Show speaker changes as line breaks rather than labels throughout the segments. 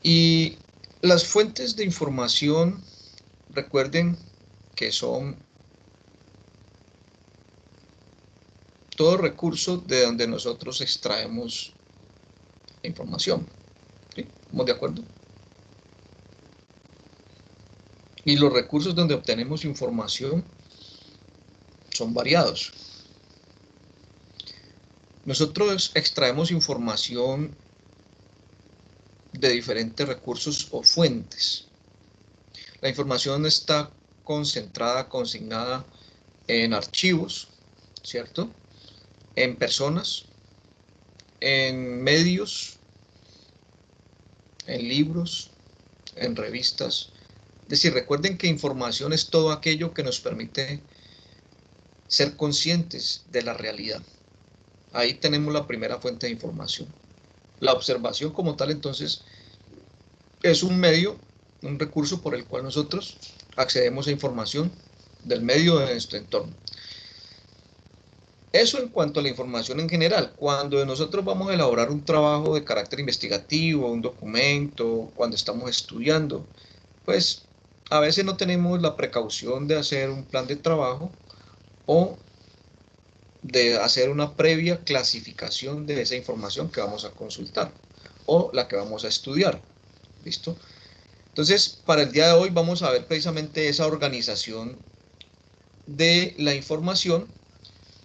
Y las fuentes de información, recuerden que son todo recurso de donde nosotros extraemos la información. ¿Sí? ¿Estamos de acuerdo? Y los recursos donde obtenemos información son variados. Nosotros extraemos información de diferentes recursos o fuentes. La información está concentrada, consignada en archivos, ¿cierto? En personas, en medios, en libros, en revistas. Es decir, recuerden que información es todo aquello que nos permite ser conscientes de la realidad. Ahí tenemos la primera fuente de información. La observación como tal, entonces, es un medio, un recurso por el cual nosotros accedemos a información del medio de nuestro entorno. Eso en cuanto a la información en general. Cuando nosotros vamos a elaborar un trabajo de carácter investigativo, un documento, cuando estamos estudiando, pues a veces no tenemos la precaución de hacer un plan de trabajo o de hacer una previa clasificación de esa información que vamos a consultar o la que vamos a estudiar. ¿Listo? Entonces, para el día de hoy vamos a ver precisamente esa organización de la información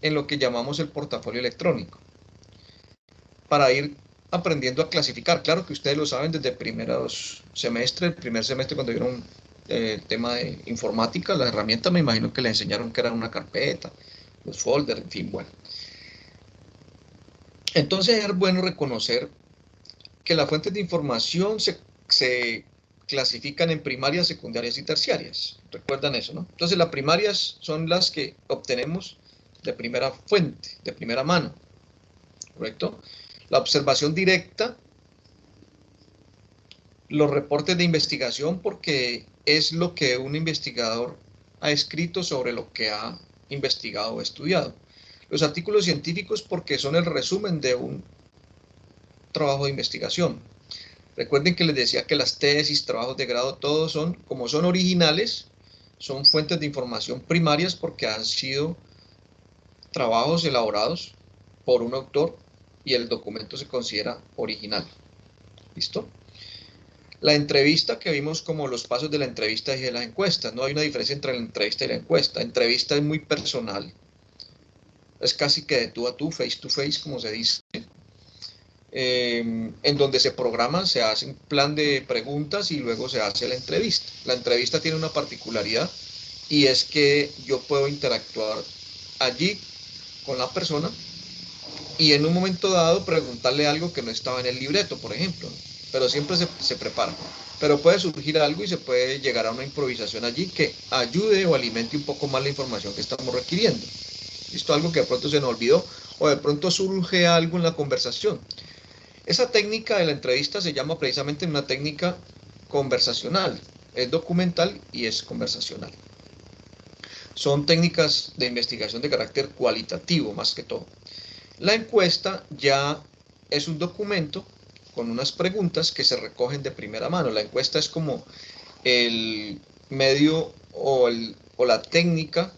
en lo que llamamos el portafolio electrónico, para ir aprendiendo a clasificar. Claro que ustedes lo saben desde el primer semestre cuando vieron el tema de informática, la herramienta me imagino que le enseñaron que era una carpeta, los folders, en fin, bueno. Entonces es bueno reconocer que las fuentes de información se clasifican en primarias, secundarias y terciarias. Recuerdan eso, ¿no? Entonces las primarias son las que obtenemos de primera fuente, de primera mano, ¿correcto? La observación directa, los reportes de investigación, porque es lo que un investigador ha escrito sobre lo que ha investigado o estudiado. Los artículos científicos, porque son el resumen de un trabajo de investigación. Recuerden que les decía que las tesis, trabajos de grado, todos son, como son originales, son fuentes de información primarias porque han sido trabajos elaborados por un autor y el documento se considera original. ¿Listo? La entrevista, que vimos como los pasos de la entrevista y de las encuestas. No hay una diferencia entre la entrevista y la encuesta. La entrevista es muy personal. Es casi que de tú a tú, face to face, como se dice. En donde se programa, se hace un plan de preguntas y luego se hace la entrevista. La entrevista tiene una particularidad y es que yo puedo interactuar allí con la persona y en un momento dado preguntarle algo que no estaba en el libreto, por ejemplo, pero siempre se prepara. Pero puede surgir algo y se puede llegar a una improvisación allí que ayude o alimente un poco más la información que estamos requiriendo. ¿Listo? Algo que de pronto se nos olvidó o de pronto surge algo en la conversación. Esa técnica de la entrevista se llama precisamente una técnica conversacional. Es documental y es conversacional. Son técnicas de investigación de carácter cualitativo más que todo. La encuesta ya es un documento con unas preguntas que se recogen de primera mano. La encuesta es como el medio o la técnica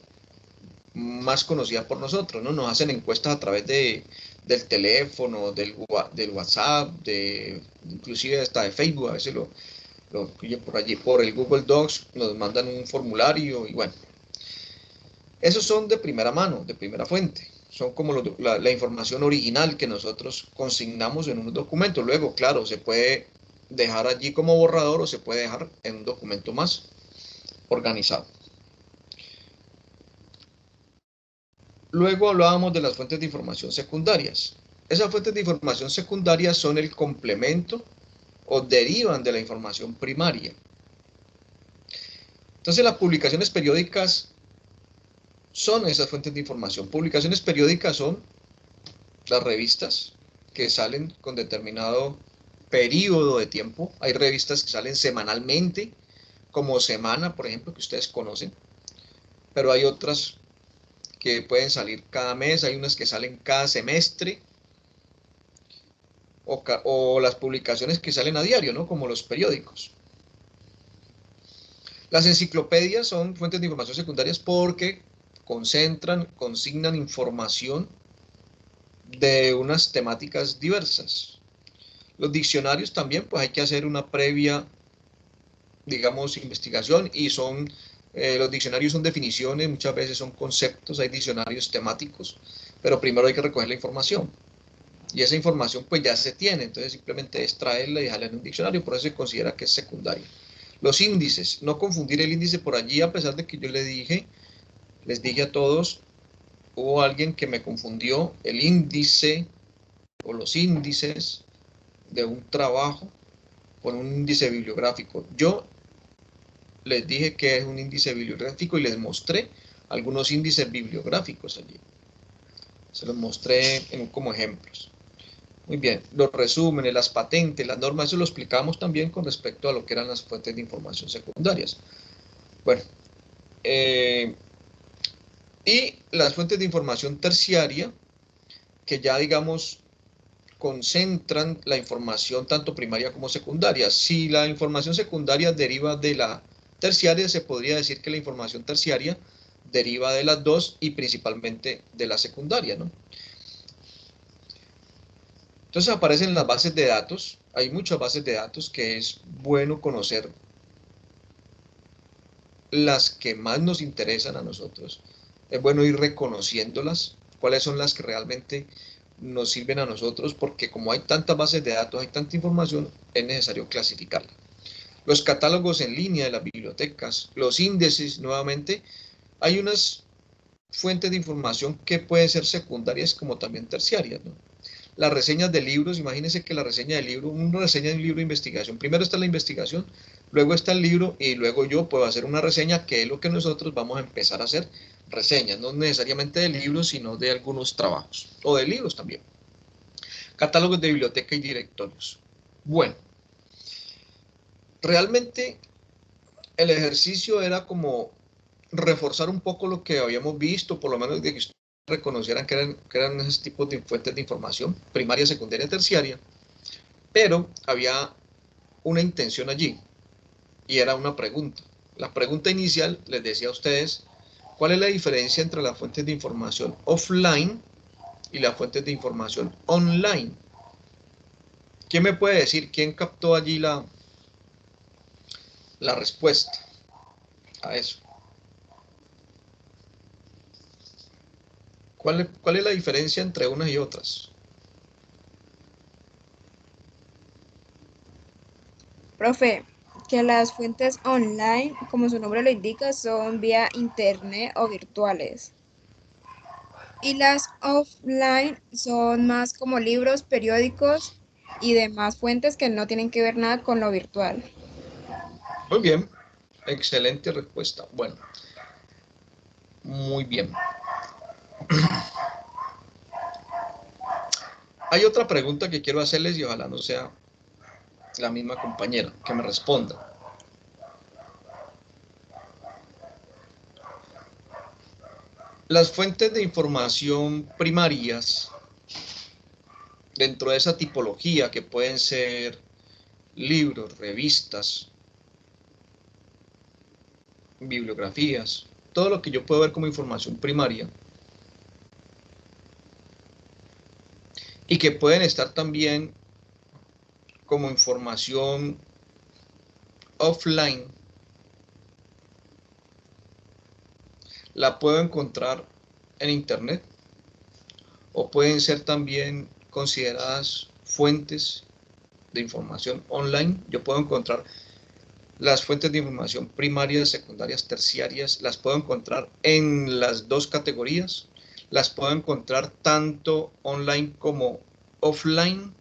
más conocida por nosotros, ¿no? Nos hacen encuestas a través del teléfono, del WhatsApp, inclusive hasta de Facebook, a veces lo por allí, por el Google Docs, nos mandan un formulario y bueno. Esos son de primera mano, de primera fuente. Son como la información original que nosotros consignamos en un documento. Luego, claro, se puede dejar allí como borrador o se puede dejar en un documento más organizado. Luego hablábamos de las fuentes de información secundarias. Esas fuentes de información secundarias son el complemento o derivan de la información primaria. Entonces las publicaciones periódicas son esas fuentes de información. Publicaciones periódicas son las revistas que salen con determinado periodo de tiempo. Hay revistas que salen semanalmente, como Semana, por ejemplo, que ustedes conocen, pero hay otras que pueden salir cada mes, hay unas que salen cada semestre. o las publicaciones que salen a diario, ¿no? Como los periódicos. Las enciclopedias son fuentes de información secundarias porque consignan información de unas temáticas diversas. Los diccionarios también, pues hay que hacer una previa, digamos, investigación y los diccionarios son definiciones, muchas veces son conceptos, hay diccionarios temáticos, pero primero hay que recoger la información. Y esa información pues ya se tiene, entonces simplemente extraerla y dejarla en un diccionario, por eso se considera que es secundario. Los índices, no confundir el índice por allí, a pesar de que yo les dije a todos, hubo alguien que me confundió el índice o los índices de un trabajo con un índice bibliográfico. Yo les dije que es un índice bibliográfico y les mostré algunos índices bibliográficos allí. Se los mostré como ejemplos. Muy bien, los resúmenes, las patentes, las normas, eso lo explicamos también con respecto a lo que eran las fuentes de información secundarias. Bueno, y las fuentes de información terciaria, que ya digamos concentran la información tanto primaria como secundaria. Si la información secundaria deriva de la terciaria, se podría decir que la información terciaria deriva de las dos y principalmente de la secundaria, ¿no? Entonces aparecen las bases de datos, hay muchas bases de datos que es bueno conocer las que más nos interesan a nosotros. Es bueno ir reconociéndolas, cuáles son las que realmente nos sirven a nosotros, porque como hay tantas bases de datos, hay tanta información, es necesario clasificarla. Los catálogos en línea de las bibliotecas, los índices, nuevamente, hay unas fuentes de información que pueden ser secundarias como también terciarias, ¿no? Las reseñas de libros, imagínense que la reseña de libro, una reseña de un libro de investigación, primero está la investigación, luego está el libro y luego yo puedo hacer una reseña, que es lo que nosotros vamos a empezar a hacer, reseñas, no necesariamente de libros, sino de algunos trabajos, o de libros también. Catálogos de biblioteca y directorios. Bueno, realmente el ejercicio era como reforzar un poco lo que habíamos visto, por lo menos de que ustedes reconocieran que eran esos tipos de fuentes de información, primaria, secundaria, terciaria, pero había una intención allí y era una pregunta. La pregunta inicial les decía a ustedes, ¿cuál es la diferencia entre las fuentes de información offline y las fuentes de información online? ¿Quién me puede decir? ¿Quién captó allí la respuesta a eso? ¿Cuál es la diferencia entre unas y otras?
Profe, que las fuentes online, como su nombre lo indica, son vía internet o virtuales. Y las offline son más como libros, periódicos y demás fuentes que no tienen que ver nada con lo virtual.
Muy bien, excelente respuesta. Bueno, muy bien. Hay otra pregunta que quiero hacerles y ojalá no sea la misma compañera que me responda. Las fuentes de información primarias dentro de esa tipología que pueden ser libros, revistas, bibliografías, todo lo que yo puedo ver como información primaria y que pueden estar también como información offline, la puedo encontrar en internet o pueden ser también consideradas fuentes de información online. Yo puedo encontrar las fuentes de información primarias, secundarias, terciarias, las puedo encontrar en las dos categorías, las puedo encontrar tanto online como offline.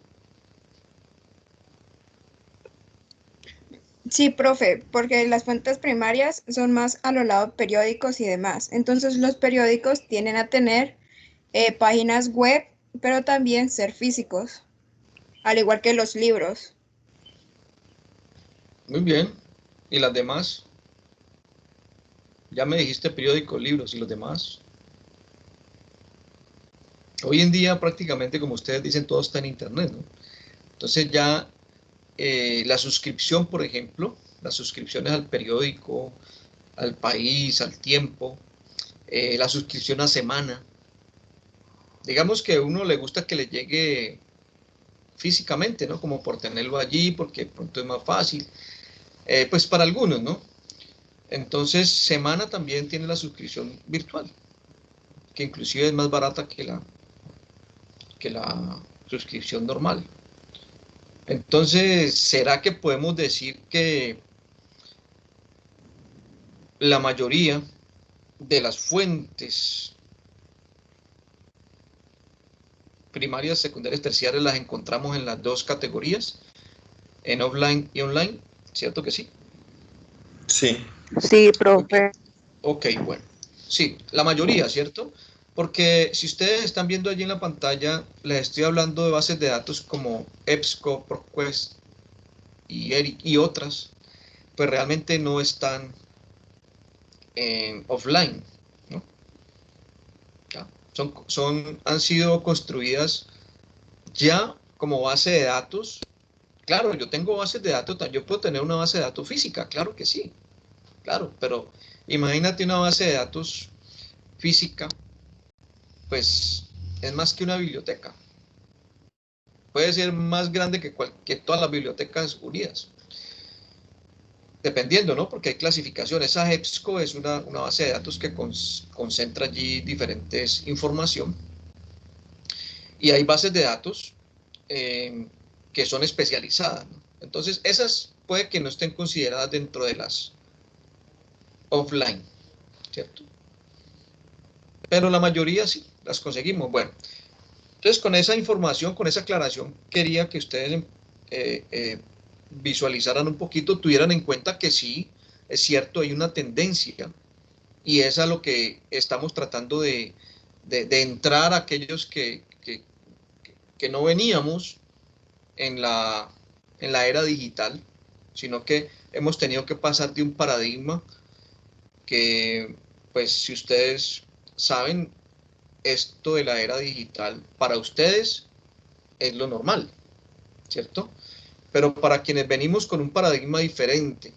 Sí, profe, porque las fuentes primarias son más a lo lado periódicos y demás. Entonces los periódicos tienden a tener páginas web, pero también ser físicos, al igual que los libros.
Muy bien. ¿Y las demás? Ya me dijiste periódicos, libros y los demás. Hoy en día prácticamente, como ustedes dicen, todo está en internet, ¿no? Entonces ya la suscripción, por ejemplo, las suscripciones al periódico, al País, al Tiempo, la suscripción a semana. Digamos que a uno le gusta que le llegue físicamente, ¿no? Como por tenerlo allí, porque pronto es más fácil. Pues para algunos, ¿no? Entonces, semana también tiene la suscripción virtual, que inclusive es más barata que la suscripción normal. Entonces, ¿será que podemos decir que la mayoría de las fuentes primarias, secundarias, terciarias las encontramos en las dos categorías, en offline y online? ¿Cierto que sí?
Sí.
Sí,
Ok,
profe.
ok, bueno. Sí, la mayoría, ¿cierto? Porque si ustedes están viendo allí en la pantalla, les estoy hablando de bases de datos como EBSCO, ProQuest y ERIC y otras, pues realmente no están en offline, ¿no? ¿Ya? Han sido construidas ya como base de datos. Claro, yo tengo bases de datos, yo puedo tener una base de datos física, claro que sí, claro, pero imagínate una base de datos física, pues es más que una biblioteca. Puede ser más grande que todas las bibliotecas unidas. Dependiendo, ¿no? Porque hay clasificaciones. Esa EBSCO es una base de datos que concentra allí diferentes información. Y hay bases de datos que son especializadas, ¿no? Entonces, esas puede que no estén consideradas dentro de las offline, ¿cierto? Pero la mayoría sí, las conseguimos. Bueno, entonces con esa información, con esa aclaración, quería que ustedes visualizaran un poquito, tuvieran en cuenta que sí, es cierto, hay una tendencia y es a lo que estamos tratando de entrar a aquellos que no veníamos en la era digital, sino que hemos tenido que pasar de un paradigma que, pues si ustedes saben, esto de la era digital para ustedes es lo normal, ¿cierto? Pero para quienes venimos con un paradigma diferente,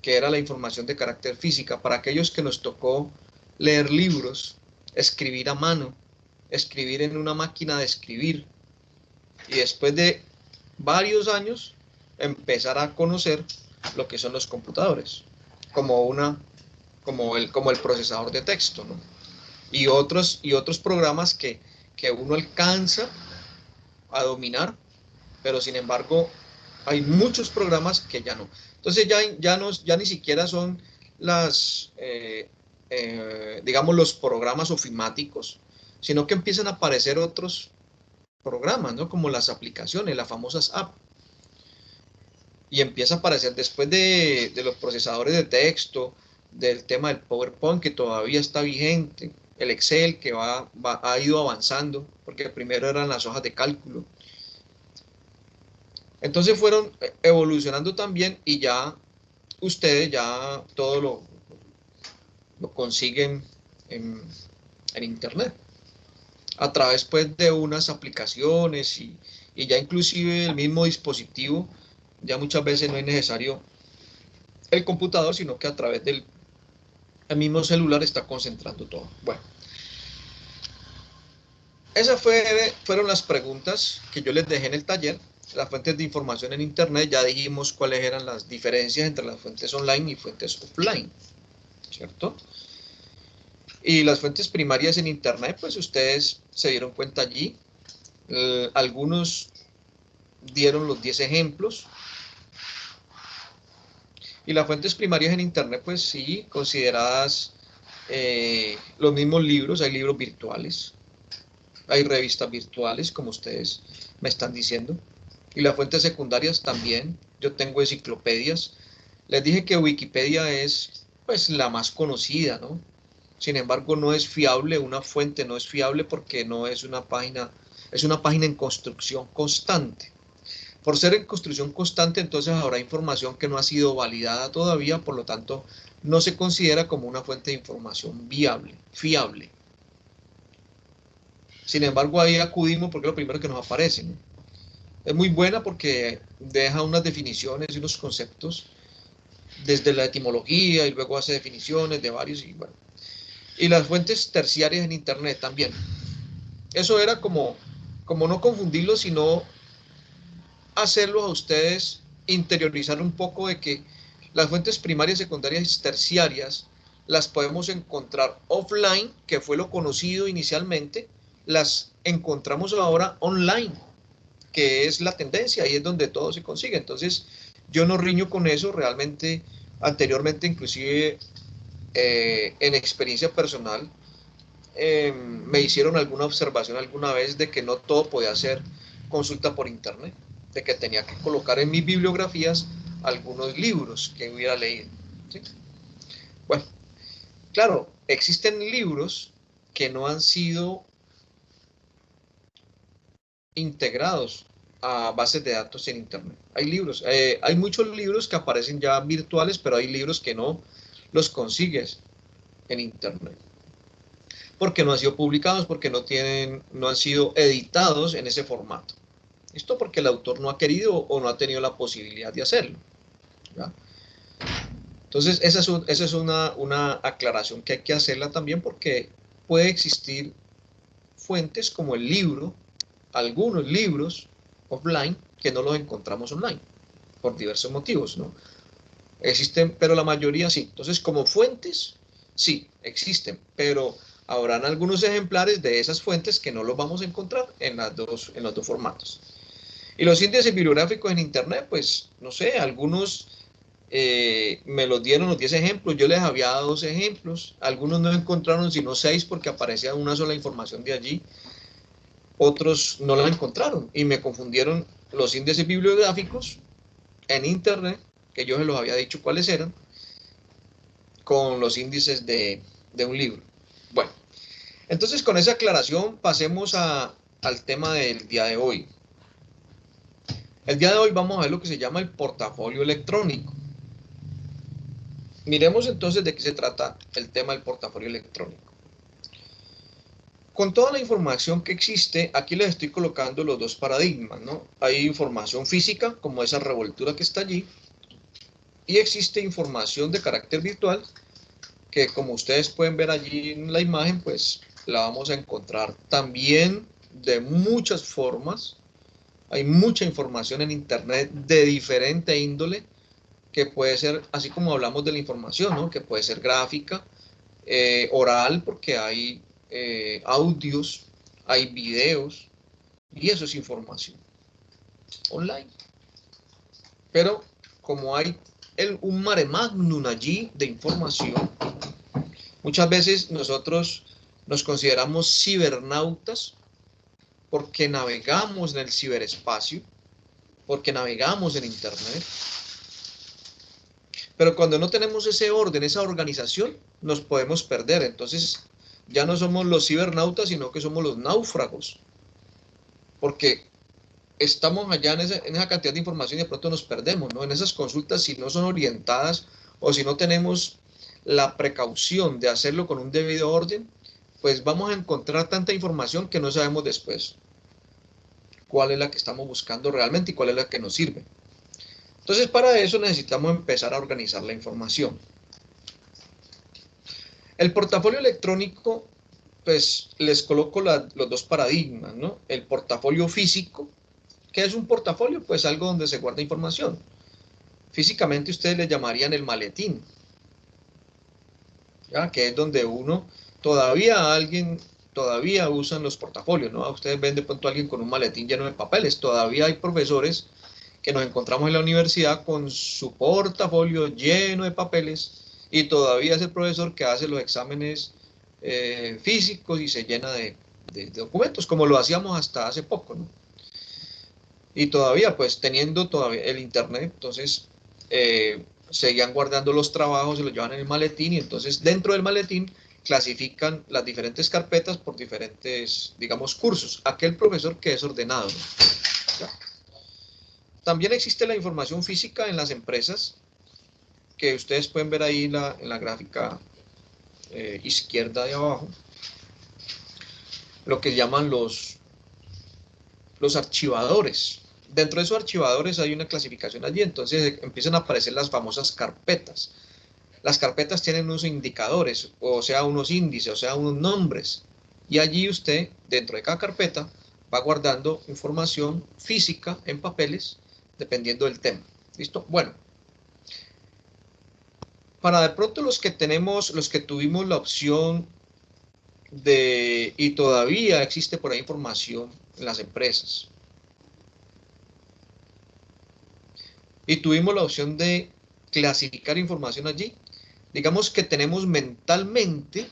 que era la información de carácter física, para aquellos que nos tocó leer libros, escribir a mano, escribir en una máquina de escribir, y después de varios años empezar a conocer lo que son los computadores, como el procesador de texto, ¿no? Y otros programas que uno alcanza a dominar, pero sin embargo hay muchos programas que ya no. Entonces ya ni siquiera son digamos, los programas ofimáticos, sino que empiezan a aparecer otros programas, ¿no? Como las aplicaciones, las famosas apps. Y empieza a aparecer después de los procesadores de texto, del tema del PowerPoint que todavía está vigente, el Excel que ha ido avanzando, porque primero eran las hojas de cálculo. Entonces fueron evolucionando también y ya ustedes ya todo lo consiguen en internet a través pues de unas aplicaciones y ya inclusive el mismo dispositivo, ya muchas veces no es necesario el computador, sino que a través del el mismo celular está concentrando todo. Bueno, esas fueron las preguntas que yo les dejé en el taller. Las fuentes de información en internet, ya dijimos cuáles eran las diferencias entre las fuentes online y fuentes offline, ¿cierto? Y las fuentes primarias en internet, pues ustedes se dieron cuenta allí. Algunos dieron los 10 ejemplos. Y las fuentes primarias en internet, pues sí, consideradas los mismos libros, hay libros virtuales, hay revistas virtuales, como ustedes me están diciendo. Y las fuentes secundarias también, yo tengo enciclopedias. Les dije que Wikipedia es pues la más conocida, ¿no? Sin embargo, no es fiable, una fuente no es fiable porque no es una página, es una página en construcción constante. Por ser en construcción constante, entonces habrá información que no ha sido validada todavía, por lo tanto, no se considera como una fuente de información viable, fiable. Sin embargo, ahí acudimos porque es lo primero que nos aparece, ¿no? Es muy buena porque deja unas definiciones y unos conceptos desde la etimología y luego hace definiciones de varios y bueno. Y las fuentes terciarias en Internet también. Eso era como no confundirlo, sino hacerlos a ustedes interiorizar un poco de que las fuentes primarias, secundarias y terciarias las podemos encontrar offline, que fue lo conocido inicialmente, las encontramos ahora online, que es la tendencia, y es donde todo se consigue. Entonces, yo no riño con eso, realmente, anteriormente, inclusive en experiencia personal, me hicieron alguna observación alguna vez de que no todo podía ser consulta por internet, de que tenía que colocar en mis bibliografías algunos libros que hubiera leído. ¿Sí? Bueno, claro, existen libros que no han sido integrados a bases de datos en internet. Hay libros, hay muchos libros que aparecen ya virtuales, pero hay libros que no los consigues en internet. Porque no han sido publicados, porque no han sido editados en ese formato. Esto porque el autor no ha querido o no ha tenido la posibilidad de hacerlo. ¿Ya? Entonces, esa es una aclaración que hay que hacerla también, porque puede existir fuentes como el libro, algunos libros offline que no los encontramos online, por diversos motivos, ¿no? Existen, pero la mayoría sí. Entonces, como fuentes, sí, existen, pero habrán algunos ejemplares de esas fuentes que no los vamos a encontrar en los dos formatos. Y los índices bibliográficos en Internet, pues, no sé, algunos me los dieron los 10 ejemplos, yo les había dado 2 ejemplos, algunos no encontraron sino 6 porque aparecía una sola información de allí, otros no la encontraron y me confundieron los índices bibliográficos en Internet, que yo se los había dicho cuáles eran, con los índices de un libro. Bueno, entonces con esa aclaración pasemos al tema del día de hoy. El día de hoy vamos a ver lo que se llama el portafolio electrónico. Miremos entonces de qué se trata el tema del portafolio electrónico. Con toda la información que existe, aquí les estoy colocando los dos paradigmas, ¿no? Hay información física, como esa revoltura que está allí, y existe información de carácter virtual, que como ustedes pueden ver allí en la imagen, pues la vamos a encontrar también de muchas formas. Hay mucha información en Internet de diferente índole, que puede ser, así como hablamos de la información, ¿no? Que puede ser gráfica, oral, porque hay audios, hay videos, y eso es información online. Pero como hay un mare magnum allí de información, muchas veces nosotros nos consideramos cibernautas porque navegamos en el ciberespacio, porque navegamos en Internet. Pero cuando no tenemos ese orden, esa organización, nos podemos perder. Entonces ya no somos los cibernautas, sino que somos los náufragos. Porque estamos allá en esa cantidad de información y de pronto nos perdemos, ¿no? En esas consultas, si no son orientadas o si no tenemos la precaución de hacerlo con un debido orden, pues vamos a encontrar tanta información que no sabemos después cuál es la que estamos buscando realmente y cuál es la que nos sirve. Entonces, para eso necesitamos empezar a organizar la información. El portafolio electrónico, pues les coloco los dos paradigmas, ¿no? El portafolio físico. ¿Qué es un portafolio? Pues algo donde se guarda información. Físicamente ustedes le llamarían el maletín, ¿ya? Que es donde uno, todavía usan los portafolios, ¿no? Ustedes ven de pronto a alguien con un maletín lleno de papeles. Todavía hay profesores que nos encontramos en la universidad con su portafolio lleno de papeles y todavía es el profesor que hace los exámenes físicos y se llena de documentos, como lo hacíamos hasta hace poco, ¿no? Y todavía, pues teniendo todavía el internet, entonces seguían guardando los trabajos, se los llevan en el maletín y entonces dentro del maletín clasifican las diferentes carpetas por diferentes, digamos, cursos. Aquel profesor que es ordenado, ¿no? ¿Ya? También existe la información física en las empresas, que ustedes pueden ver ahí en la gráfica izquierda de abajo, lo que llaman los archivadores dentro de esos archivadores hay una clasificación allí, entonces empiezan a aparecer las famosas carpetas. Las carpetas tienen unos indicadores, o sea, unos índices, o sea, unos nombres. Y allí usted, dentro de cada carpeta, va guardando información física en papeles, dependiendo del tema. ¿Listo? Bueno, para de pronto los que tuvimos la opción y todavía existe por ahí información en las empresas, y tuvimos la opción de clasificar información allí, digamos que tenemos mentalmente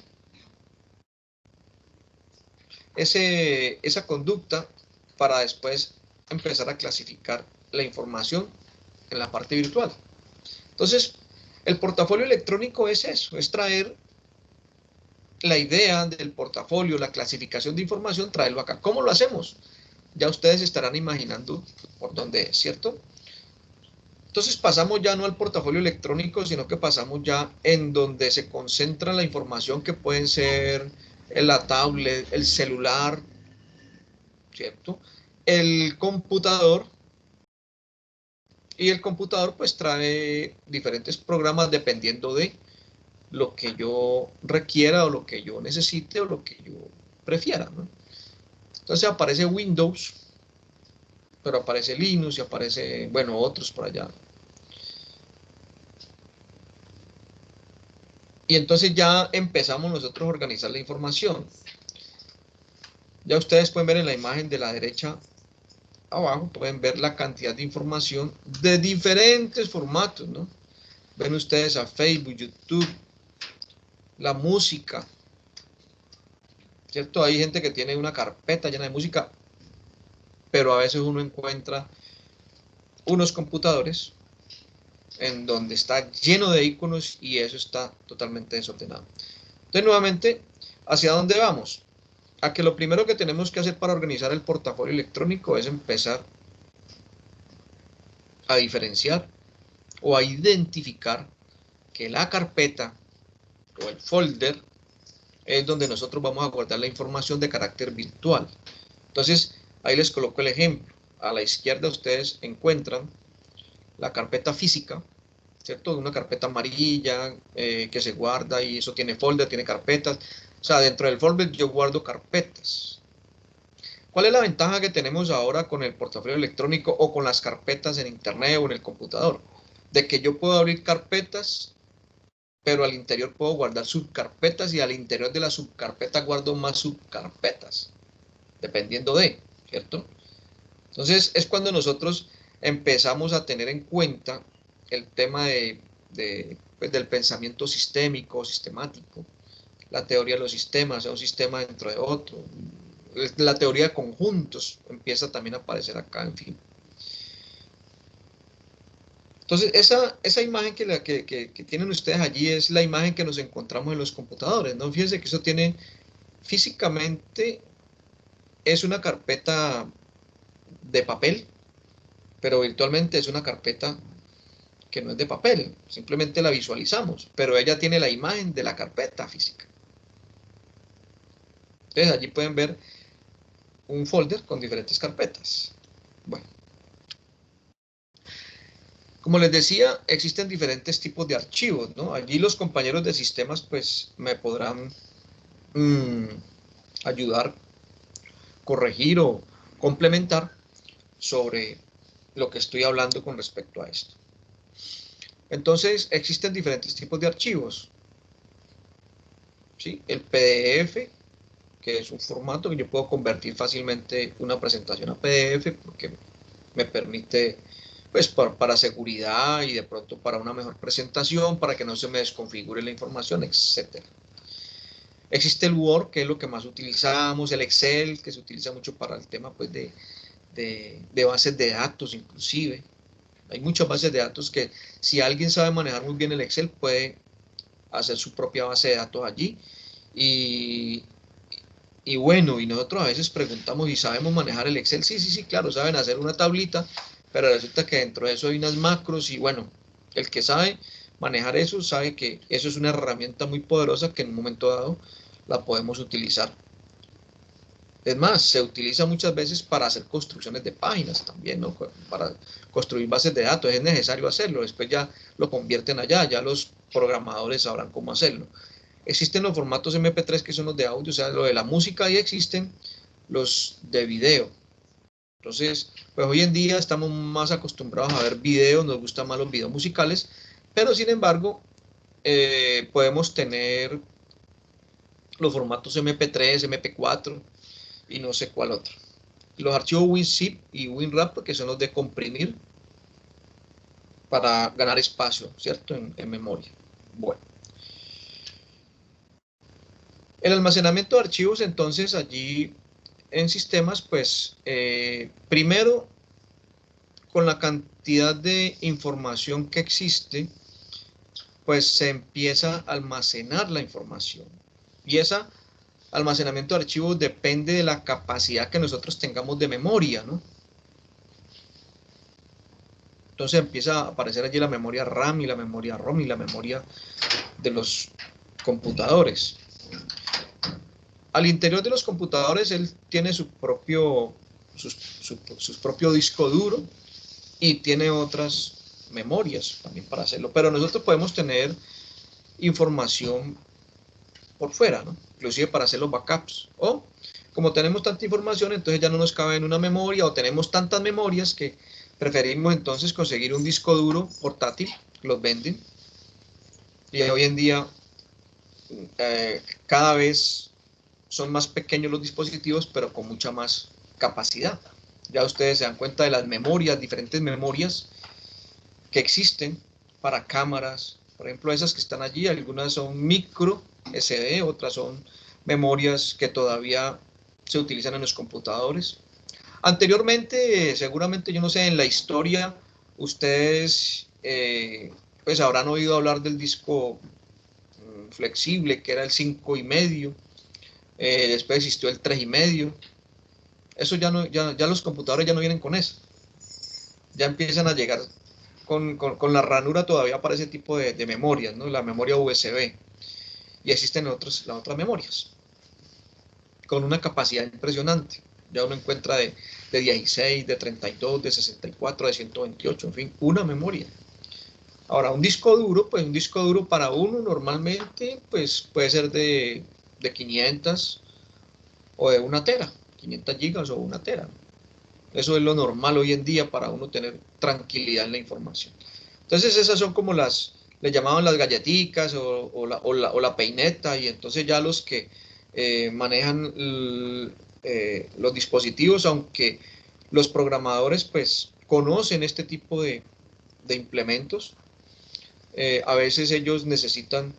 esa conducta para después empezar a clasificar la información en la parte virtual. Entonces, el portafolio electrónico es eso, es traer la idea del portafolio, la clasificación de información, traerlo acá. ¿Cómo lo hacemos? Ya ustedes estarán imaginando por dónde es, ¿cierto? Entonces pasamos ya no al portafolio electrónico, sino que pasamos ya en donde se concentra la información, que pueden ser la tablet, el celular, ¿cierto? El computador, y el computador pues trae diferentes programas dependiendo de lo que yo requiera o lo que yo necesite o lo que yo prefiera, ¿no? Entonces aparece Windows, pero aparece Linux y aparece, bueno, otros por allá. Y entonces ya empezamos nosotros a organizar la información. Ya ustedes pueden ver en la imagen de la derecha abajo, pueden ver la cantidad de información de diferentes formatos, ¿no? Ven ustedes a Facebook, YouTube, la música, ¿cierto? Hay gente que tiene una carpeta llena de música, pero a veces uno encuentra unos computadores en donde está lleno de iconos y eso está totalmente desordenado. Entonces, nuevamente, ¿hacia dónde vamos? A que lo primero que tenemos que hacer para organizar el portafolio electrónico es empezar a diferenciar o a identificar que la carpeta o el folder es donde nosotros vamos a guardar la información de carácter virtual. Entonces, ahí les coloco el ejemplo. A la izquierda ustedes encuentran la carpeta física, ¿cierto? Una carpeta amarilla que se guarda, y eso tiene folder, tiene carpetas. O sea, dentro del folder yo guardo carpetas. ¿Cuál es la ventaja que tenemos ahora con el portafolio electrónico o con las carpetas en internet o en el computador? De que yo puedo abrir carpetas, pero al interior puedo guardar subcarpetas, y al interior de la subcarpeta guardo más subcarpetas, dependiendo de, ¿cierto? Entonces es cuando nosotros empezamos a tener en cuenta el tema pues, del pensamiento sistémico, sistemático, la teoría de los sistemas, o sea, un sistema dentro de otro, la teoría de conjuntos empieza también a aparecer acá, en fin. Entonces, esa imagen que tienen ustedes allí es la imagen que nos encontramos en los computadores, ¿no? Fíjense que eso tiene, físicamente, es una carpeta de papel, pero virtualmente es una carpeta que no es de papel, simplemente la visualizamos, pero ella tiene la imagen de la carpeta física. Entonces, allí pueden ver un folder con diferentes carpetas. Bueno. Como les decía, existen diferentes tipos de archivos, ¿no? Allí los compañeros de sistemas pues me podrán ayudar, corregir o complementar sobre lo que estoy hablando con respecto a esto. Entonces, existen diferentes tipos de archivos, ¿sí? El PDF, que es un formato que yo puedo convertir fácilmente una presentación a PDF, porque me permite, pues, para seguridad y de pronto para una mejor presentación, para que no se me desconfigure la información, etc. Existe el Word, que es lo que más utilizamos, el Excel, que se utiliza mucho para el tema pues, de bases de datos inclusive. Hay muchas bases de datos que, si alguien sabe manejar muy bien el Excel, puede hacer su propia base de datos allí. Y bueno, y nosotros a veces preguntamos, ¿y sabemos manejar el Excel? Sí, claro, saben hacer una tablita, pero resulta que dentro de eso hay unas macros, y bueno, el que sabe manejar eso sabe que eso es una herramienta muy poderosa que en un momento dado la podemos utilizar Es más, se utiliza muchas veces para hacer construcciones de páginas también, ¿no? Para construir bases de datos, es necesario hacerlo, después ya lo convierten allá, ya los programadores sabrán cómo hacerlo. Existen los formatos MP3 que son los de audio, o sea, lo de la música, y existen los de video. Entonces, pues hoy en día estamos más acostumbrados a ver videos, nos gustan más los videos musicales, pero sin embargo, podemos tener los formatos MP3, MP4 y no sé cuál otro. Y los archivos WinZip y WinRAR, que son los de comprimir para ganar espacio, ¿cierto? En memoria. Bueno. El almacenamiento de archivos, entonces, allí en sistemas, pues, primero, con la cantidad de información que existe, pues se empieza a almacenar la información. Y ese almacenamiento de archivos depende de la capacidad que nosotros tengamos de memoria, ¿no? Entonces empieza a aparecer allí la memoria RAM y la memoria ROM y la memoria de los computadores. Al interior de los computadores él tiene su propio disco duro y tiene otras memorias también para hacerlo. Pero nosotros podemos tener información por fuera, ¿no? Inclusive para hacer los backups. O como tenemos tanta información, entonces ya no nos cabe en una memoria, o tenemos tantas memorias que preferimos entonces conseguir un disco duro portátil, los venden. Y hoy en día cada vez son más pequeños los dispositivos, pero con mucha más capacidad. Ya ustedes se dan cuenta de las memorias, diferentes memorias que existen para cámaras. Por ejemplo, esas que están allí, algunas son micro SD, otras son memorias que todavía se utilizan en los computadores. Anteriormente, seguramente, yo no sé, en la historia, ustedes pues habrán oído hablar del disco flexible, que era el 5,5. Después existió el 3,5. Eso ya no, ya los computadores ya no vienen con eso. Ya empiezan a llegar con la ranura todavía para ese tipo de memorias, ¿no? La memoria USB. Y existen las otras memorias con una capacidad impresionante. Ya uno encuentra de 16, de 32, de 64, de 128, en fin, una memoria. Ahora, un disco duro, pues un disco duro para uno normalmente pues puede ser de 500 o de 1 tera, 500 gigas o 1 tera. Eso es lo normal hoy en día para uno tener tranquilidad en la información. Entonces esas son como le llamaban las galletitas o la peineta, y entonces ya los que manejan los dispositivos, aunque los programadores pues conocen este tipo de implementos, a veces ellos necesitan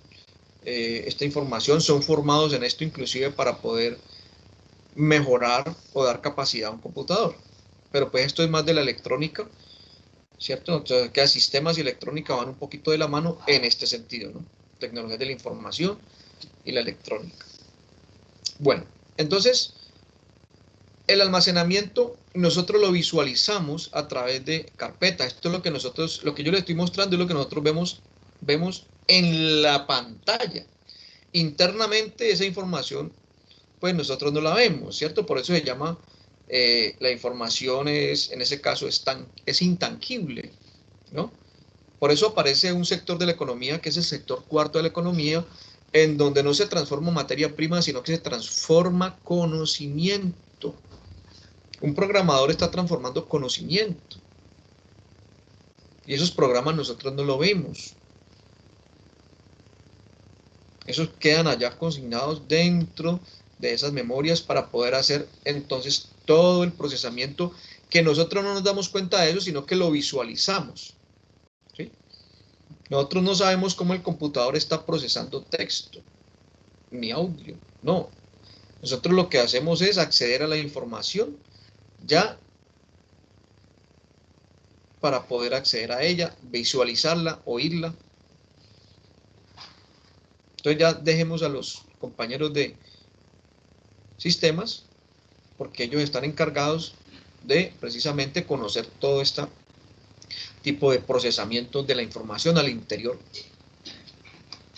esta información, son formados en esto inclusive para poder mejorar o dar capacidad a un computador. Pero pues esto es más de la electrónica, ¿cierto? Entonces, que sistemas y electrónica van un poquito de la mano en este sentido, ¿no? Tecnologías de la información y la electrónica. Bueno, entonces, el almacenamiento nosotros lo visualizamos a través de carpetas. Esto es lo que yo les estoy mostrando, es lo que nosotros vemos en la pantalla. Internamente esa información, pues nosotros no la vemos, ¿cierto? Por eso se llama, la información en ese caso es intangible, ¿no? Por eso aparece un sector de la economía que es el sector cuarto de la economía, en donde no se transforma materia prima, sino que se transforma conocimiento. Un programador está transformando conocimiento. Y esos programas nosotros no lo vemos. Esos quedan allá consignados dentro de esas memorias para poder hacer entonces todo el procesamiento, que nosotros no nos damos cuenta de eso, sino que lo visualizamos. ¿Sí? Nosotros no sabemos cómo el computador está procesando texto, ni audio, no. Nosotros lo que hacemos es acceder a la información ya para poder acceder a ella, visualizarla, oírla. Entonces ya dejemos a los compañeros de sistemas, porque ellos están encargados de precisamente conocer todo este tipo de procesamiento de la información al interior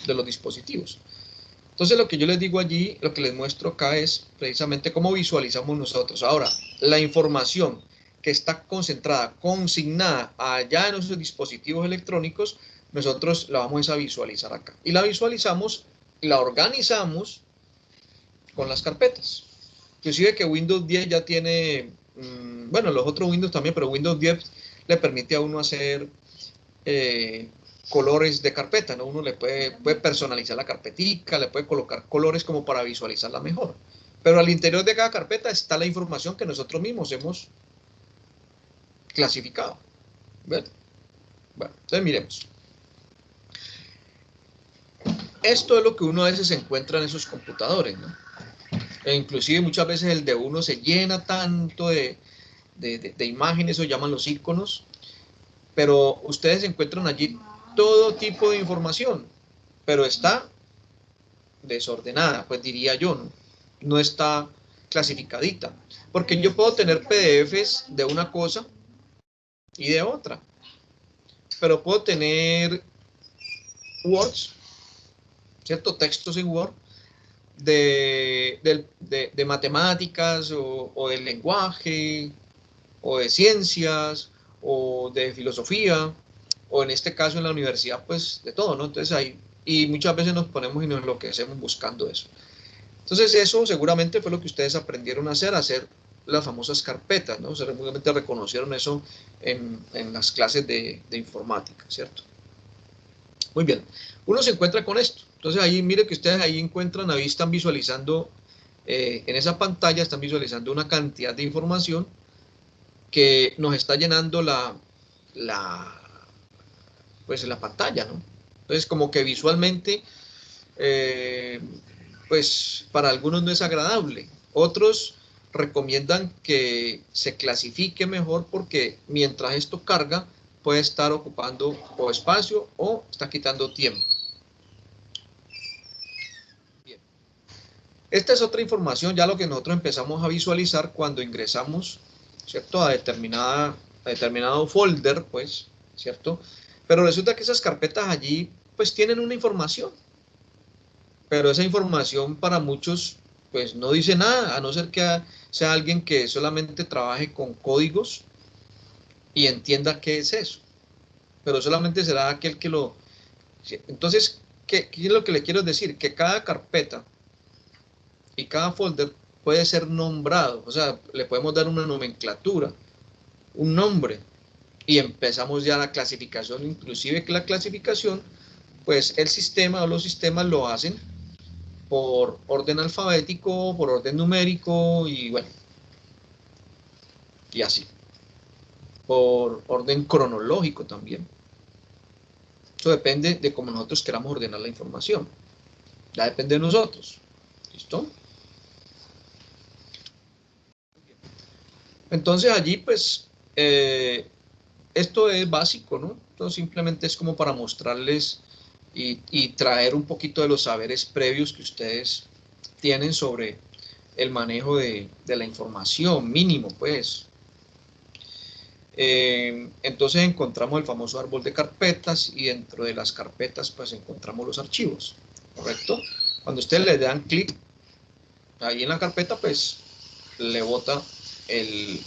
de los dispositivos. Entonces lo que yo les digo allí, lo que les muestro acá es precisamente cómo visualizamos nosotros. Ahora, la información que está concentrada, consignada allá en nuestros dispositivos electrónicos, nosotros la vamos a visualizar acá. Y la visualizamos, la organizamos con las carpetas. Inclusive que Windows 10 ya tiene, bueno, los otros Windows también, pero Windows 10 le permite a uno hacer colores de carpeta, ¿no? Uno le puede personalizar la carpetica, le puede colocar colores como para visualizarla mejor. Pero al interior de cada carpeta está la información que nosotros mismos hemos clasificado. ¿Verdad? Bueno, entonces miremos. Esto es lo que uno a veces encuentra en esos computadores, ¿no? E inclusive muchas veces el de uno se llena tanto de imágenes, o llaman los iconos, pero ustedes encuentran allí todo tipo de información, pero está desordenada, pues diría yo, ¿no? No está clasificadita, porque yo puedo tener PDFs de una cosa y de otra, pero puedo tener Words, ¿cierto? Textos en Word de matemáticas o del lenguaje o de ciencias o de filosofía o en este caso en la universidad pues de todo, ¿no? Entonces ahí, y muchas veces nos ponemos y nos enloquecemos buscando eso. Entonces eso seguramente fue lo que ustedes aprendieron a hacer las famosas carpetas, ¿no? Seguramente reconocieron eso en las clases de informática, ¿cierto? Muy bien, uno se encuentra con esto. Entonces ahí, mire que ustedes ahí encuentran, ahí están visualizando, en esa pantalla están visualizando una cantidad de información que nos está llenando pues la pantalla, ¿no? Entonces como que visualmente, pues para algunos no es agradable. Otros recomiendan que se clasifique mejor porque mientras esto carga, puede estar ocupando o espacio o está quitando tiempo. Bien. Esta es otra información, ya lo que nosotros empezamos a visualizar cuando ingresamos, ¿cierto? A determinado folder, pues, ¿cierto? Pero resulta que esas carpetas allí, pues, tienen una información. Pero esa información para muchos, pues, no dice nada, a no ser que sea alguien que solamente trabaje con códigos y entienda qué es eso. Pero solamente será aquel que lo... Entonces, ¿qué es lo que le quiero decir? Que cada carpeta y cada folder puede ser nombrado, o sea, le podemos dar una nomenclatura, un nombre, y empezamos ya la clasificación, inclusive que la clasificación, pues el sistema o los sistemas lo hacen por orden alfabético, por orden numérico y bueno, y así, por orden cronológico también. Eso depende de cómo nosotros queramos ordenar la información. Ya depende de nosotros. ¿Listo? Entonces allí pues esto es básico, ¿no? Entonces simplemente es como para mostrarles y traer un poquito de los saberes previos que ustedes tienen sobre el manejo de la información mínimo, pues. Entonces encontramos el famoso árbol de carpetas y dentro de las carpetas pues encontramos los archivos, ¿correcto? Cuando ustedes le dan clic ahí en la carpeta pues le bota el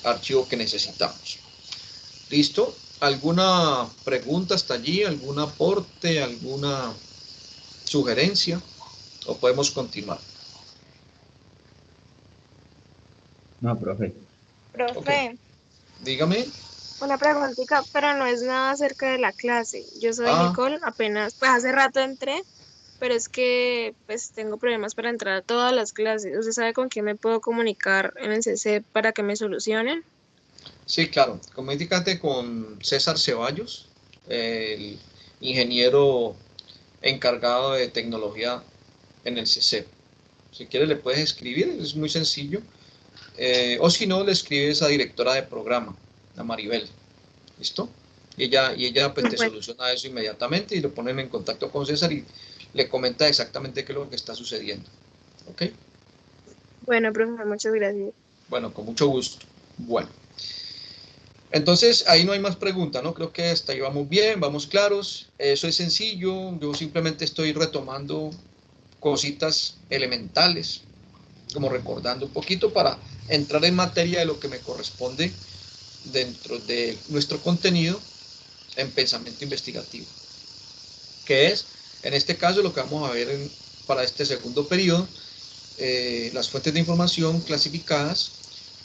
archivo que necesitamos. ¿Listo? ¿Alguna pregunta hasta allí? ¿Algún aporte? ¿Alguna sugerencia? ¿O podemos continuar?
No, profe.
Profe,
Ok. Dígame.
una preguntita, pero no es nada acerca de la clase. Yo soy
Ah,
Nicole, apenas, pues hace rato entré, pero es que pues tengo problemas para entrar a todas las clases. ¿Usted sabe con quién me puedo comunicar en el CC para que me solucionen?
sí, claro. Comunícate con César Ceballos, el ingeniero encargado de tecnología en el CC. Si quieres le puedes escribir, es muy sencillo. O si no, le escribes a directora de programa, a Maribel. ¿Listo? Y ella pues te
Bueno,
soluciona eso inmediatamente y lo ponen en contacto con César y le comenta exactamente qué es lo que está sucediendo. ¿Ok?
bueno, profe, muchas gracias.
Bueno, con mucho gusto. Bueno. Entonces, ahí no hay más preguntas, ¿no? Creo que hasta ahí vamos bien, vamos claros. Eso es sencillo. Yo simplemente estoy retomando cositas elementales, como recordando un poquito para entrar en materia de lo que me corresponde dentro de nuestro contenido en pensamiento investigativo, que es, en este caso, lo que vamos a ver para este segundo periodo, las fuentes de información clasificadas,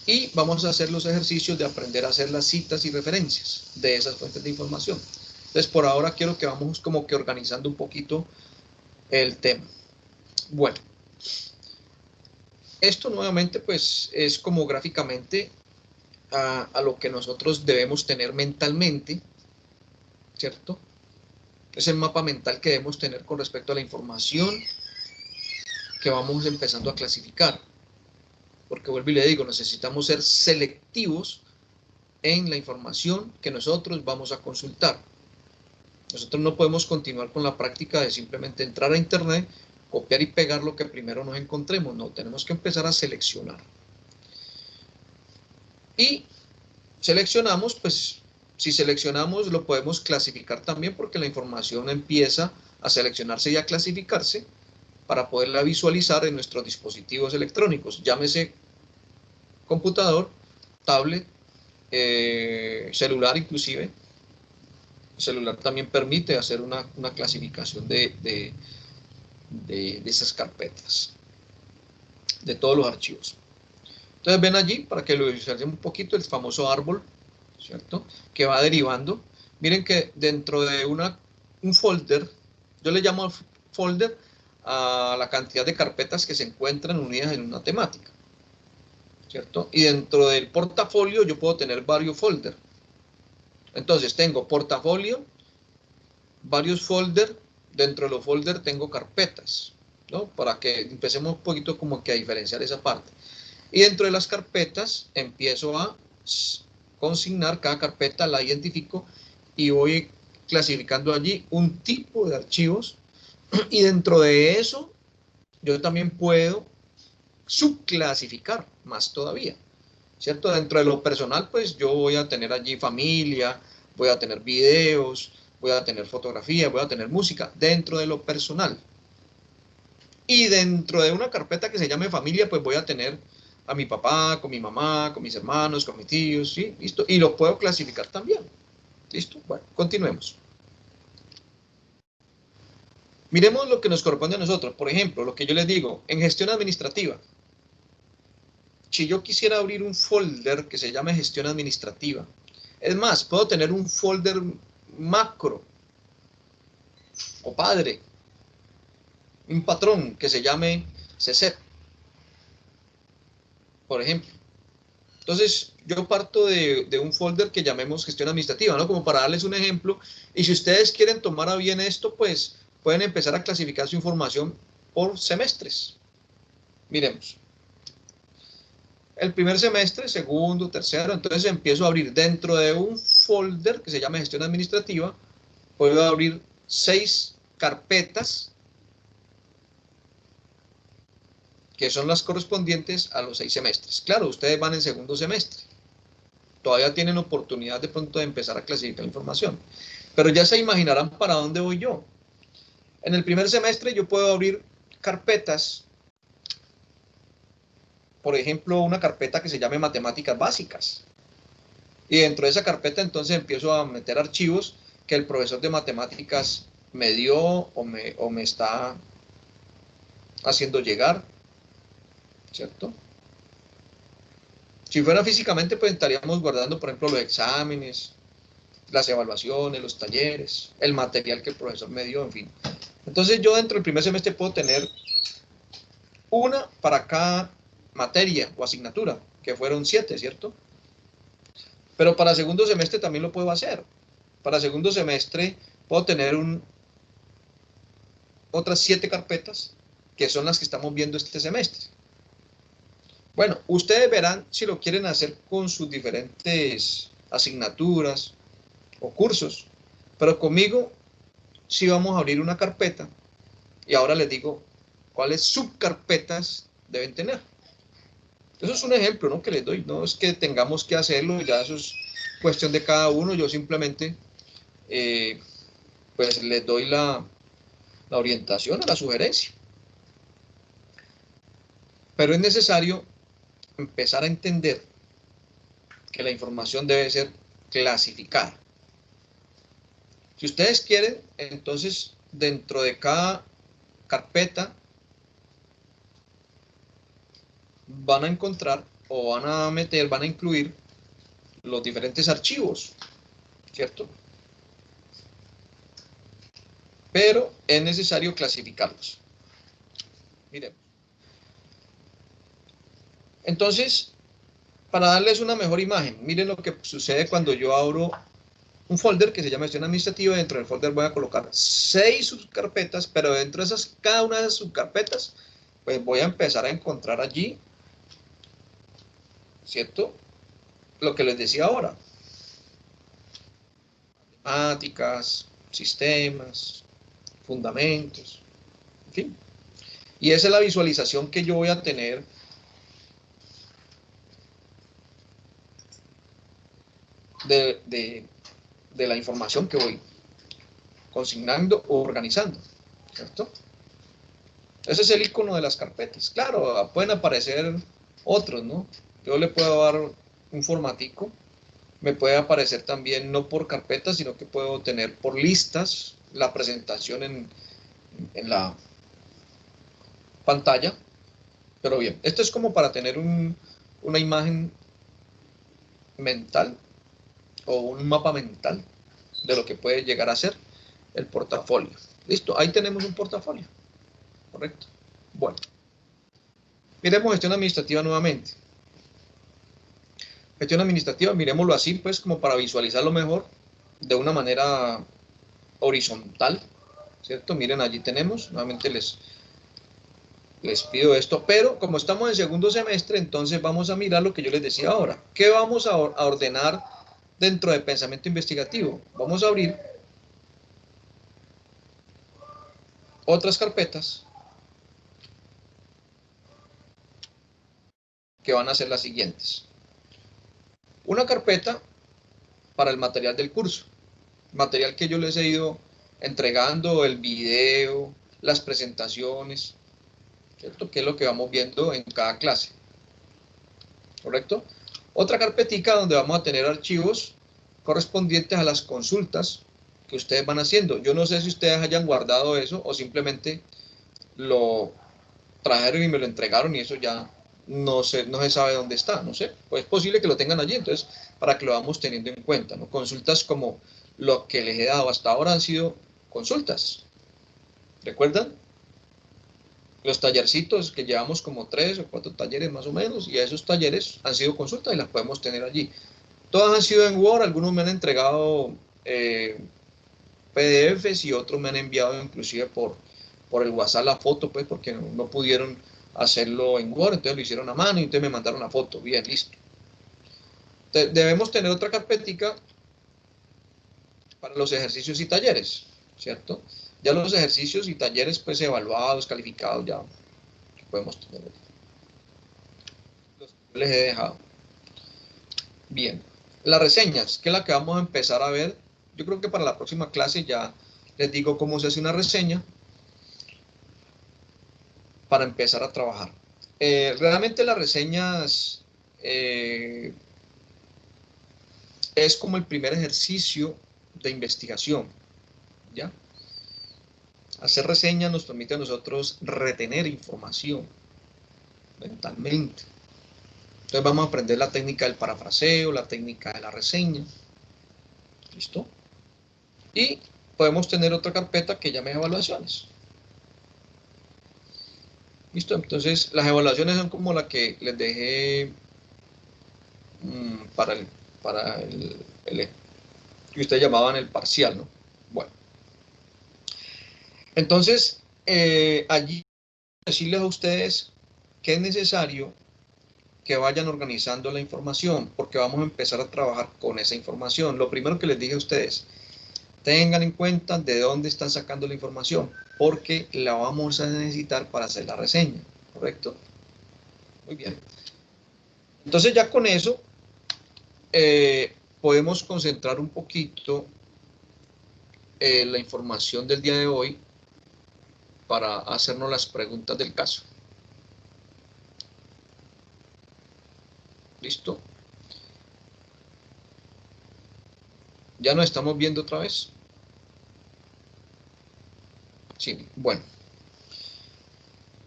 y vamos a hacer los ejercicios de aprender a hacer las citas y referencias de esas fuentes de información. Entonces, por ahora quiero que vamos como que organizando un poquito el tema. Bueno, esto nuevamente pues es como gráficamente a lo que nosotros debemos tener mentalmente, ¿cierto? Es el mapa mental que debemos tener con respecto a la información que vamos empezando a clasificar. Porque vuelvo y le digo, necesitamos ser selectivos en la información que nosotros vamos a consultar. Nosotros no podemos continuar con la práctica de simplemente entrar a internet, copiar y pegar lo que primero nos encontremos. No, tenemos que empezar a seleccionar. Y seleccionamos, pues si seleccionamos lo podemos clasificar también, porque la información empieza a seleccionarse y a clasificarse para poderla visualizar en nuestros dispositivos electrónicos, llámese computador, tablet, celular inclusive. El celular también permite hacer una clasificación de esas carpetas, de todos los archivos. Entonces ven allí, para que lo visualicen un poquito, el famoso árbol, ¿cierto? Que va derivando. Miren que dentro de un folder, yo le llamo folder a la cantidad de carpetas que se encuentran unidas en una temática, ¿cierto? Y dentro del portafolio yo puedo tener varios folders. Entonces tengo portafolio, varios folders, dentro de los folders tengo carpetas, ¿no? Para que empecemos un poquito como que a diferenciar esa parte. Y dentro de las carpetas empiezo a consignar cada carpeta, la identifico y voy clasificando allí un tipo de archivos, y dentro de eso yo también puedo subclasificar más todavía, ¿cierto? Dentro de lo personal, pues yo voy a tener allí familia, voy a tener videos, voy a tener fotografía, voy a tener música, dentro de lo personal. Y dentro de una carpeta que se llame familia, pues voy a tener a mi papá, con mi mamá, con mis hermanos, con mis tíos, ¿sí? ¿Listo? Y lo puedo clasificar también. ¿Listo? Bueno, continuemos. Miremos lo que nos corresponde a nosotros. Por ejemplo, lo que yo les digo, en gestión administrativa. Si yo quisiera abrir un folder que se llame gestión administrativa, es más, puedo tener un folder macro o padre, un patrón que se llame CC, por ejemplo. Entonces, yo parto de un folder que llamemos gestión administrativa, ¿no? Como para darles un ejemplo. Y si ustedes quieren tomar a bien esto, pues pueden empezar a clasificar su información por semestres. Miremos. El primer semestre, segundo, tercero, entonces empiezo a abrir dentro de un folder que se llama gestión administrativa, puedo abrir 6 carpetas que son las correspondientes a los 6 semestres. Claro, ustedes van en segundo semestre, todavía tienen oportunidad de pronto de empezar a clasificar información, pero ya se imaginarán para dónde voy yo. En el primer semestre yo puedo abrir carpetas, por ejemplo, una carpeta que se llame matemáticas básicas. Y dentro de esa carpeta entonces empiezo a meter archivos que el profesor de matemáticas me dio o me está haciendo llegar, ¿cierto? Si fuera físicamente, pues estaríamos guardando, por ejemplo, los exámenes, las evaluaciones, los talleres, el material que el profesor me dio, en fin. Entonces yo dentro del primer semestre puedo tener una para cada materia o asignatura, que fueron 7, ¿cierto? Pero para segundo semestre también lo puedo hacer. Para segundo semestre puedo tener otras 7 carpetas, que son las que estamos viendo este semestre. Bueno, ustedes verán si lo quieren hacer con sus diferentes asignaturas o cursos, pero conmigo sí vamos a abrir una carpeta y ahora les digo cuáles subcarpetas deben tener. Eso es un ejemplo, ¿no?, que les doy. No es que tengamos que hacerlo, ya eso es cuestión de cada uno. Yo simplemente pues les doy la orientación o la sugerencia. Pero es necesario empezar a entender que la información debe ser clasificada. Si ustedes quieren, entonces dentro de cada carpeta van a encontrar o van a meter, van a incluir los diferentes archivos, ¿cierto? Pero es necesario clasificarlos. Miremos. Entonces, para darles una mejor imagen, miren lo que sucede cuando yo abro un folder que se llama gestión administrativa. Dentro del folder voy a colocar 6 subcarpetas, pero dentro de esas, cada una de esas subcarpetas, pues voy a empezar a encontrar allí, ¿cierto? Lo que les decía ahora. Matemáticas, sistemas, fundamentos, en fin. Y esa es la visualización que yo voy a tener de la información que voy consignando o organizando, ¿cierto? Ese es el icono de las carpetas. Claro, pueden aparecer otros, ¿no? Yo le puedo dar un formatico. Me puede aparecer también no por carpetas, sino que puedo tener por listas la presentación en la pantalla. Pero bien, esto es como para tener una imagen mental o un mapa mental de lo que puede llegar a ser el portafolio. Listo, ahí tenemos un portafolio. Correcto. Bueno, miremos gestión administrativa nuevamente. Gestión administrativa, miremoslo así, pues, como para visualizarlo mejor, de una manera horizontal, ¿cierto? Miren, allí tenemos, nuevamente les pido esto, pero como estamos en segundo semestre, entonces vamos a mirar lo que yo les decía ahora. ¿Qué vamos a ordenar dentro de pensamiento investigativo? Vamos a abrir otras carpetas que van a ser las siguientes. Una carpeta para el material del curso, material que yo les he ido entregando, el video, las presentaciones, ¿cierto? Que es lo que vamos viendo en cada clase, ¿correcto? Otra carpetica donde vamos a tener archivos correspondientes a las consultas que ustedes van haciendo. Yo no sé si ustedes hayan guardado eso o simplemente lo trajeron y me lo entregaron y eso ya no se sabe dónde está, no sé. Pues es posible que lo tengan allí, entonces, para que lo vamos teniendo en cuenta, ¿no? Consultas como lo que les he dado hasta ahora han sido consultas. ¿Recuerdan? Los tallercitos que llevamos como 3 o 4 talleres más o menos, y esos talleres han sido consultas y las podemos tener allí. Todas han sido en Word, algunos me han entregado PDFs y otros me han enviado inclusive por el WhatsApp la foto, pues porque no pudieron hacerlo en Word, entonces lo hicieron a mano y entonces me mandaron la foto. Bien, listo. Debemos tener otra carpetica para los ejercicios y talleres, ¿cierto? Ya los ejercicios y talleres pues evaluados, calificados, ya podemos tener. Los que les he dejado. Bien, las reseñas, que es la que vamos a empezar a ver. Yo creo que para la próxima clase ya les digo cómo se hace una reseña para empezar a trabajar. Realmente las reseñas es como el primer ejercicio de investigación, ¿ya? Hacer reseñas nos permite a nosotros retener información mentalmente. Entonces vamos a aprender la técnica del parafraseo, la técnica de la reseña. ¿Listo? Y podemos tener otra carpeta que llame evaluaciones. ¿Listo? Entonces las evaluaciones son como la que les dejé para el que ustedes llamaban el parcial, ¿no? Bueno. Entonces, allí decirles a ustedes que es necesario que vayan organizando la información, porque vamos a empezar a trabajar con esa información. Lo primero que les dije a ustedes, tengan en cuenta de dónde están sacando la información, porque la vamos a necesitar para hacer la reseña, ¿correcto? Muy bien. Entonces ya con eso podemos concentrar un poquito la información del día de hoy para hacernos las preguntas del caso. ¿Listo? ¿Ya nos estamos viendo otra vez? Sí, bueno.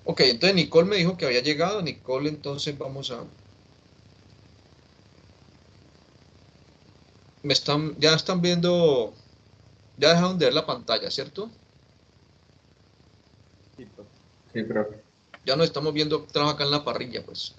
Ok, entonces Nicole me dijo que había llegado. Nicole, entonces vamos a... ya están viendo, ya dejaron de ver la pantalla, ¿cierto?
Sí, profe.
Ya nos estamos viendo, trabajo acá en la parrilla, pues.